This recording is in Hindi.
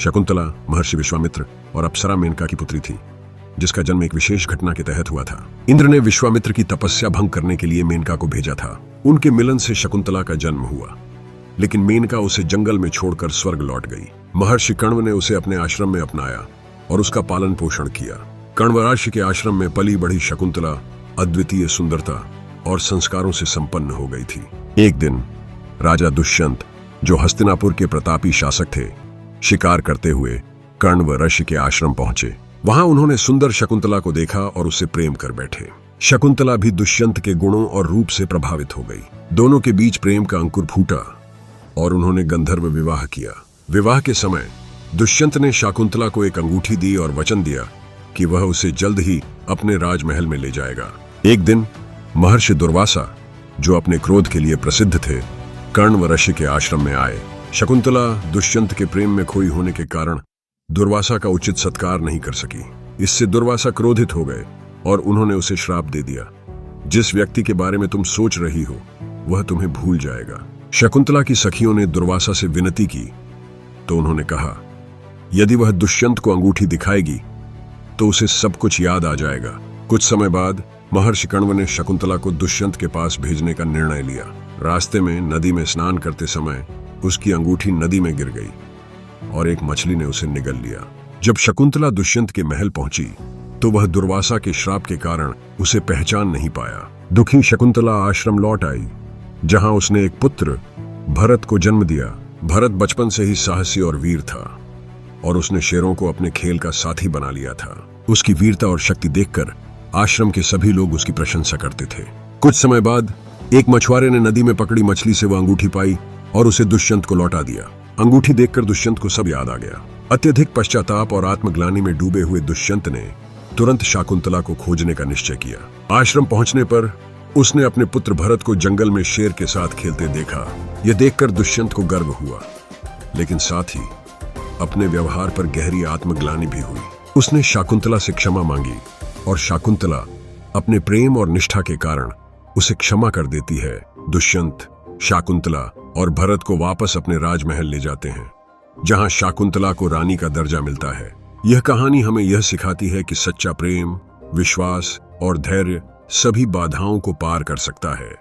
शकुंतला महर्षि विश्वामित्र और अप्सरा मेनका की पुत्री थी, जिसका जन्म एक विशेष घटना के तहत हुआ था। इंद्र ने विश्वामित्र की तपस्या भंग करने के लिए मेनका को भेजा था। उनके मिलन से शकुंतला का जन्म हुआ, लेकिन मेनका उसे जंगल में छोड़कर स्वर्ग लौट गई। महर्षि कण्व ने उसे अपने आश्रम में अपनाया और उसका पालन पोषण किया। कण्वराशि के आश्रम में पली बढ़ी शकुंतला अद्वितीय सुंदरता और संस्कारों से संपन्न हो गई थी। एक दिन राजा दुष्यंत, जो हस्तिनापुर के प्रतापी शासक थे, शिकार करते हुए कण्व ऋषि के आश्रम पहुंचे। वहां उन्होंने सुंदर शकुंतला को देखा और उससे प्रेम कर बैठे। शकुंतला भी दुष्यंत के गुणों और रूप से प्रभावित हो गई। दोनों के बीच प्रेम का अंकुर फूटा और उन्होंने गंधर्व विवाह किया। विवाह के समय दुष्यंत ने शकुंतला को एक अंगूठी दी और वचन दिया कि वह उसे जल्द ही अपने राजमहल में ले जाएगा। एक दिन महर्षि दुर्वासा, जो अपने क्रोध के लिए प्रसिद्ध थे, कण्व ऋषि के आश्रम में आए। शकुंतला दुष्यंत के प्रेम में खोई होने के कारण दुर्वासा का उचित सत्कार नहीं कर सकी। इससे दुर्वासा क्रोधित हो गए और उन्होंने उसे श्राप दे दिया, जिस व्यक्ति के बारे में तुम सोच रही हो वह तुम्हें भूल जाएगा। शकुंतला की सखियों ने दुर्वासा से विनती की तो उन्होंने कहा, यदि वह दुष्यंत को अंगूठी दिखाएगी तो उसे सब कुछ याद आ जाएगा। कुछ समय बाद महर्षि कण्व ने शकुंतला को दुष्यंत के पास भेजने का निर्णय लिया। रास्ते में नदी में स्नान करते समय उसकी अंगूठी नदी में गिर गई और एक मछली ने उसे निगल लिया। जब शकुंतला दुष्यंत के महल पहुंची तो वह दुर्वासा के श्राप के कारण उसे पहचान नहीं पाया। दुखी शकुंतला आश्रम लौट आई, जहां उसने एक पुत्र भरत को जन्म दिया। भरत बचपन से ही साहसी और वीर था और उसने शेरों को अपने खेल का साथी बना लिया था। उसकी वीरता और शक्ति देखकर आश्रम के सभी लोग उसकी प्रशंसा करते थे। कुछ समय बाद एक मछुआरे ने नदी में पकड़ी मछली से वह अंगूठी पाई और उसे दुष्यंत को लौटा दिया। अंगूठी देखकर दुष्यंत को सब याद आ गया। अत्यधिक पश्चाताप और आत्मग्लानि में डूबे हुए दुष्यंत ने तुरंत शकुंतला को खोजने का निश्चय किया। आश्रम पहुंचने पर उसने अपने पुत्र भरत को जंगल में शेर के साथ खेलते देखा। यह देखकर दुष्यंत को गर्व हुआ, लेकिन साथ ही अपने व्यवहार पर गहरी आत्मग्लानि भी हुई। उसने शकुंतला से क्षमा मांगी और शकुंतला अपने प्रेम और निष्ठा के कारण उसे क्षमा कर देती है। दुष्यंत, शकुंतला और भरत को वापस अपने राजमहल ले जाते हैं, जहां शकुंतला को रानी का दर्जा मिलता है। यह कहानी हमें यह सिखाती है कि सच्चा प्रेम, विश्वास और धैर्य सभी बाधाओं को पार कर सकता है।